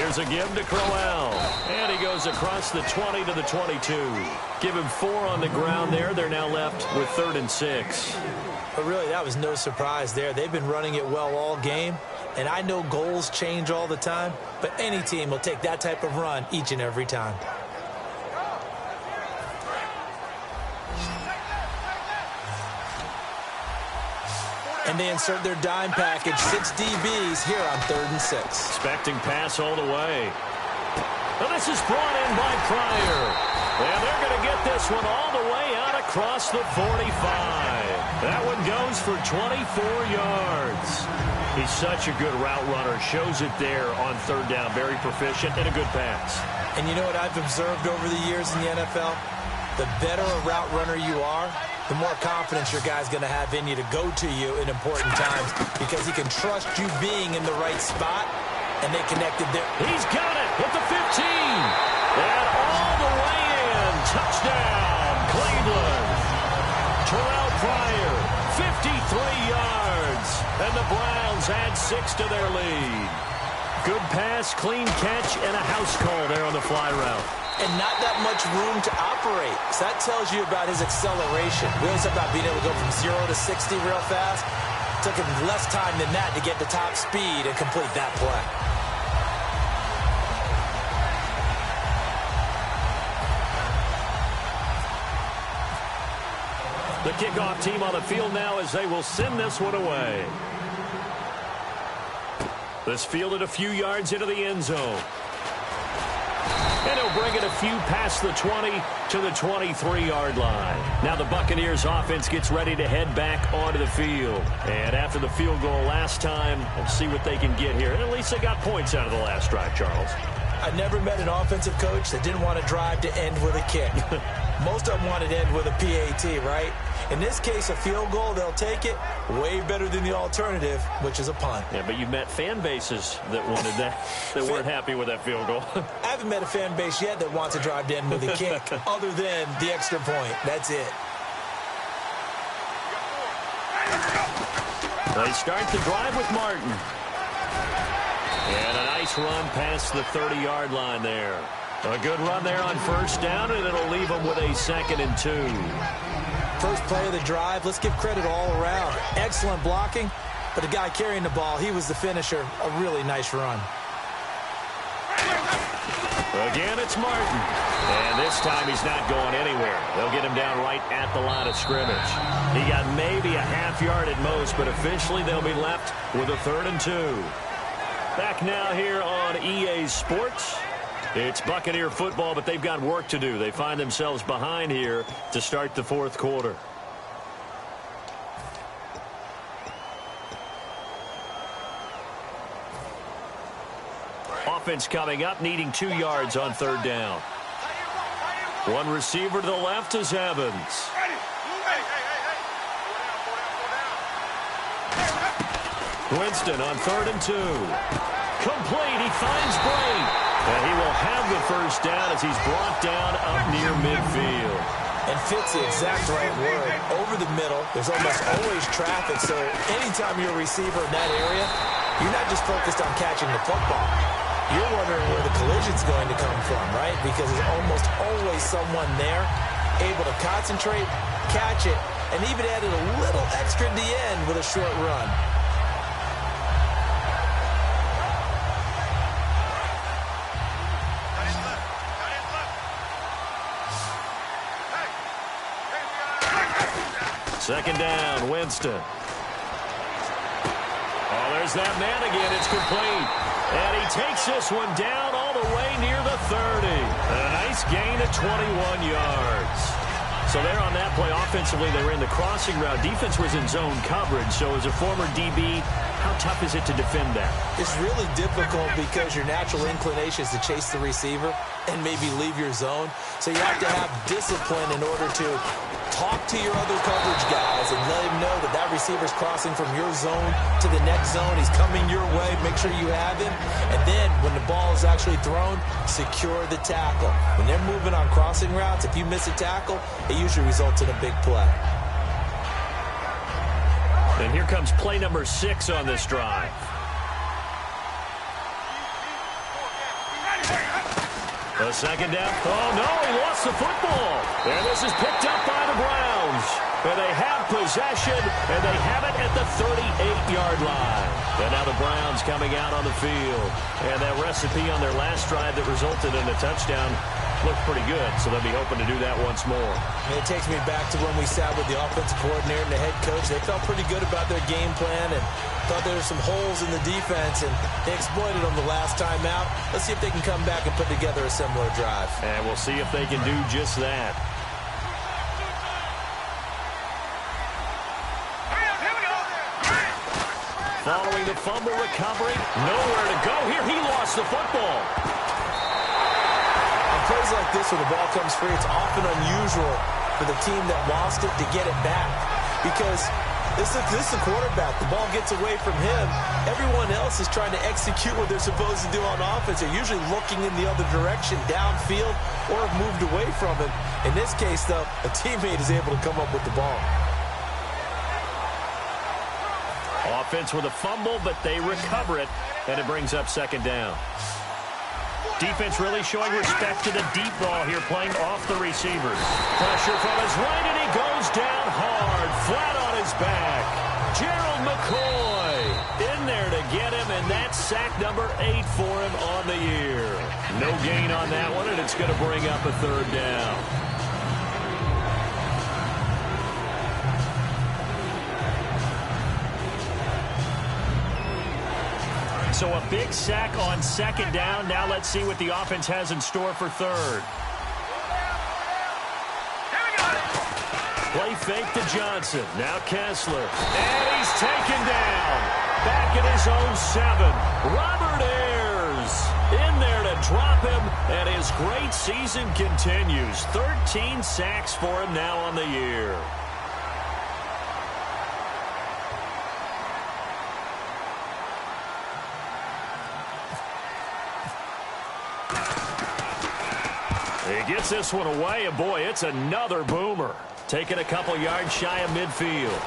Here's a give to Crowell. And he goes across the 20 to the 22. Give him 4 on the ground there. They're now left with 3rd and 6. But really, that was no surprise there. They've been running it well all game. And I know goals change all the time, but any team will take that type of run each and every time. And they insert their dime package, 6 DBs here on 3rd and 6. Expecting pass all the way. Well, this is brought in by Pryor. And they're going to get this one all the way out across the 45. That one goes for 24 yards. He's such a good route runner. Shows it there on 3rd down. Very proficient and a good pass. And you know what I've observed over the years in the NFL? The better a route runner you are, the more confidence your guy's going to have in you to go to you in important times because he can trust you being in the right spot, and they connected there. He's got it at the 15. And all the way in. Touchdown, Cleveland. Terrell Pryor, 53 yards. And the Browns add 6 to their lead. Good pass, clean catch, and a house call there on the fly route. And not that much room to operate. So that tells you about his acceleration. We always talk about being able to go from 0 to 60 real fast. It took him less time than that to get the top speed and complete that play. The kickoff team on the field now as they will send this one away. This fielded a few yards into the end zone. And he'll bring it a few past the 20 to the 23-yard line. Now the Buccaneers offense gets ready to head back onto the field. And after the field goal last time, we'll see what they can get here. And at least they got points out of the last drive, Charles. I never met an offensive coach that didn't want to drive to end with a kick. Most of them wanted to end with a PAT, right? In this case, a field goal, they'll take it. Way better than the alternative, which is a punt. Yeah, but you've met fan bases that wanted that, that weren't happy with that field goal. I haven't met a fan base yet that wants to drive to end with a kick, other than the extra point. That's it. They start the drive with Martin. And a nice run past the 30-yard line there. A good run there on 1st down, and it'll leave them with a 2nd and 2. First play of the drive, let's give credit all around. Excellent blocking, but the guy carrying the ball, he was the finisher. A really nice run. Again, it's Martin. And this time he's not going anywhere. They'll get him down right at the line of scrimmage. He got maybe a half yard at most, but officially they'll be left with a 3rd and 2. Back now here on EA Sports. It's Buccaneer football, but they've got work to do. They find themselves behind here to start the 4th quarter. Offense coming up, needing 2 yards on 3rd down. One receiver to the left is Evans. Winston on 3rd and 2. Complete. He finds Bray. And he will have the 1st down as he's brought down up near midfield. And fits the exact right word. Over the middle, there's almost always traffic, so anytime you're a receiver in that area, you're not just focused on catching the football. You're wondering where the collision's going to come from, right? Because there's almost always someone there able to concentrate, catch it, and even added a little extra at the end with a short run. Second down, Winston. Oh, there's that man again. It's complete. And he takes this one down all the way near the 30. And a nice gain of 21 yards. So there on that play, offensively, they ran the crossing route. Defense was in zone coverage. So as a former DB, how tough is it to defend that? It's really difficult because your natural inclination is to chase the receiver and maybe leave your zone. So you have to have discipline in order to talk to your other coverage guys and let him know that that receiver's crossing from your zone to the next zone. He's coming your way. Make sure you have him. And then when the ball is actually thrown, secure the tackle. When they're moving on crossing routes, if you miss a tackle, it usually results in a big play. And here comes play number 6 on this drive. A second down. Oh, no, he lost the football. And this is picked up by the Browns. And they have possession, and they have it at the 38-yard line. And now the Browns coming out on the field. And that recipe on their last drive that resulted in a touchdown looked pretty good, so they'll be hoping to do that once more. It takes me back to when we sat with the offensive coordinator and the head coach. They felt pretty good about their game plan and thought there were some holes in the defense, and they exploited them the last time out. Let's see if they can come back and put together a similar drive. And we'll see if they can do just that. Following the fumble recovery, nowhere to go here. He lost the football. On plays like this where the ball comes free, it's often unusual for the team that lost it to get it back because this is the quarterback. The ball gets away from him. Everyone else is trying to execute what they're supposed to do on offense. They're usually looking in the other direction, downfield, or have moved away from him. In this case, though, a teammate is able to come up with the ball. Offense with a fumble, but they recover it, and it brings up second down. Defense really showing respect to the deep ball here, playing off the receivers. Pressure from his right, and he goes down hard, flat on his back. Gerald McCoy in there to get him, and that's sack number 8 for him on the year. No gain on that one, and it's going to bring up a third down. So a big sack on second down. Now let's see what the offense has in store for third. Play fake to Johnson. Now Kessler. And he's taken down. Back at his own 7. Robert Ayers in there to drop him. And his great season continues. 13 sacks for him now on the year. He gets this one away, and boy, it's another boomer. Taking a couple yards shy of midfield.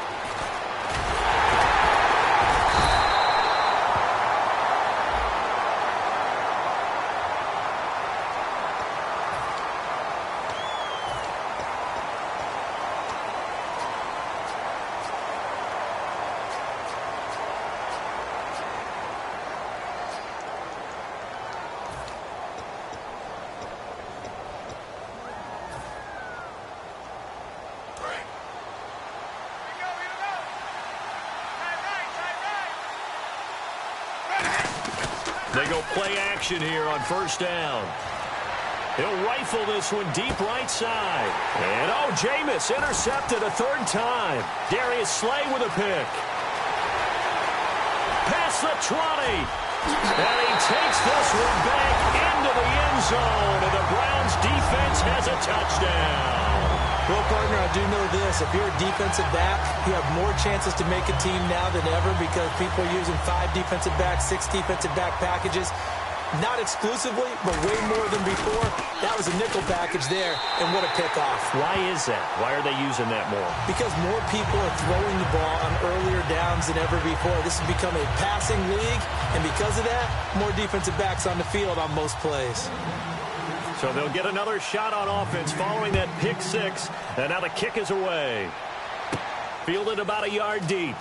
They go play action here on first down. He'll rifle this one deep right side. And, oh, Jameis intercepted a third time. Darius Slay with a pick. Past the 20. And he takes this one back into the end zone. And the Browns defense has a touchdown. Well, partner, I do know this. If you're a defensive back, you have more chances to make a team now than ever because people are using 5 defensive backs, 6 defensive back packages. Not exclusively, but way more than before. That was a nickel package there, and what a pickoff. Why is that? Why are they using that more? Because more people are throwing the ball on earlier downs than ever before. This has become a passing league, and because of that, more defensive backs on the field on most plays. So they'll get another shot on offense following that pick 6. And now the kick is away. Fielded about a yard deep.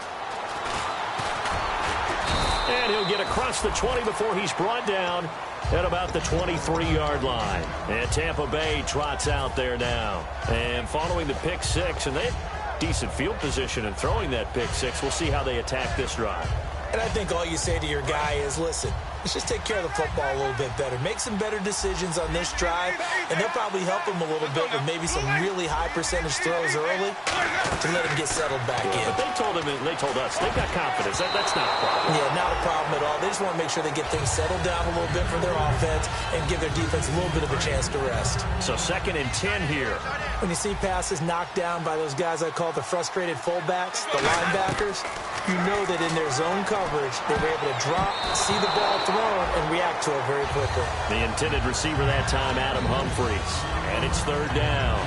And he'll get across the 20 before he's brought down at about the 23-yard line. And Tampa Bay trots out there now. And following the pick 6, and they have decent field position in throwing that pick 6. We'll see how they attack this drive. And I think all you say to your guy is, listen, let's just take care of the football a little bit better. Make some better decisions on this drive, and they'll probably help him a little bit with maybe some really high percentage throws early to let him get settled back in. But they told us, they've got confidence. That's not a problem. Yeah, not a problem at all. They just want to make sure they get things settled down a little bit for their offense and give their defense a little bit of a chance to rest. So 2nd and 10 here. When you see passes knocked down by those guys I call the frustrated fullbacks, the linebackers, you know that in their zone coverage, they were able to drop, see the ball thrown, and react to it very quickly. The intended receiver that time, Adam Humphries. And it's 3rd down.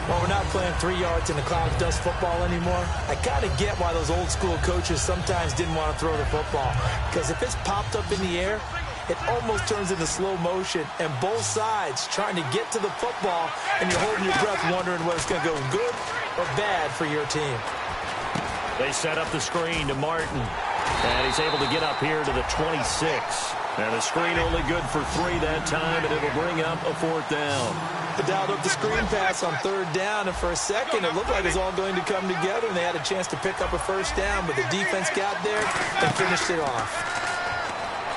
Well, we're not playing 3 yards in a cloud of dust football anymore. I kind of get why those old school coaches sometimes didn't want to throw the football. Because if it's popped up in the air, it almost turns into slow motion, and both sides trying to get to the football, and you're holding your breath wondering whether it's going to go good or bad for your team. They set up the screen to Martin, and he's able to get up here to the 26. And the screen only good for 3 that time, and it'll bring up a 4th down. They dialed up the screen pass on 3rd down, and for a second it looked like it was all going to come together, and they had a chance to pick up a 1st down, but the defense got there and finished it off.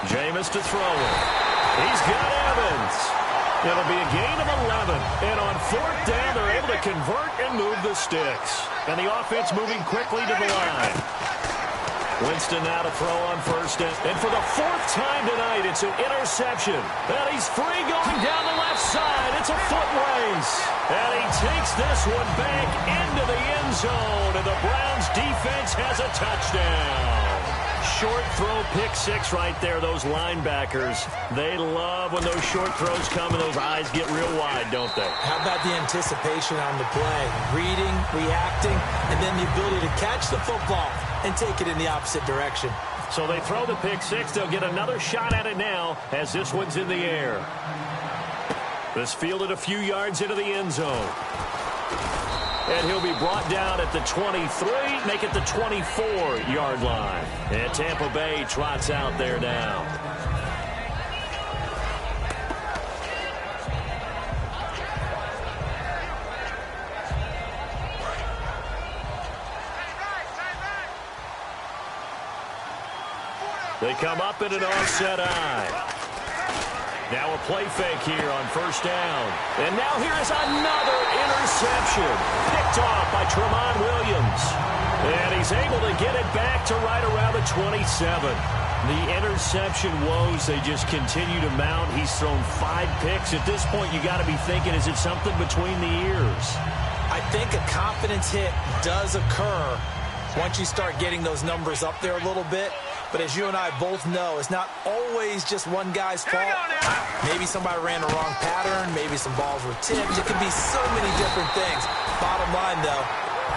Jameis to throw it. He's got Evans. It'll be a gain of 11, and on 4th down they're able to convert and move the sticks. And the offense moving quickly to the line. Winston now to throw on 1st down. And for the 4th time tonight, it's an interception. And he's free going down the left side. It's a foot race. And he takes this one back into the end zone. And the Browns defense has a touchdown. Short throw, pick 6 right there. Those linebackers, they love when those short throws come and those eyes get real wide, don't they? How about the anticipation on the play? Reading, reacting, and then the ability to catch the football and take it in the opposite direction. So they throw the pick 6. They'll get another shot at it now as this one's in the air. This fielded a few yards into the end zone. And he'll be brought down at the 23, make it the 24-yard line. And Tampa Bay trots out there now. They come up in an offset eye. Now a play fake here on 1st down. And now here is another interception. Picked off by Tramon Williams. And he's able to get it back to right around the 27. The interception woes, they just continue to mount. He's thrown 5 picks. At this point, you got to be thinking, is it something between the ears? I think a confidence hit does occur once you start getting those numbers up there a little bit. But as you and I both know, it's not always just one guy's fault. Maybe somebody ran the wrong pattern. Maybe some balls were tipped. It could be so many different things. Bottom line, though.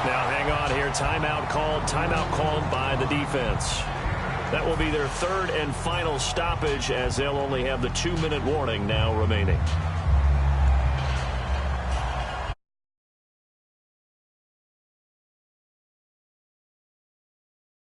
Now, hang on here. Timeout called by the defense. That will be their 3rd and final stoppage as they'll only have the 2-minute warning now remaining.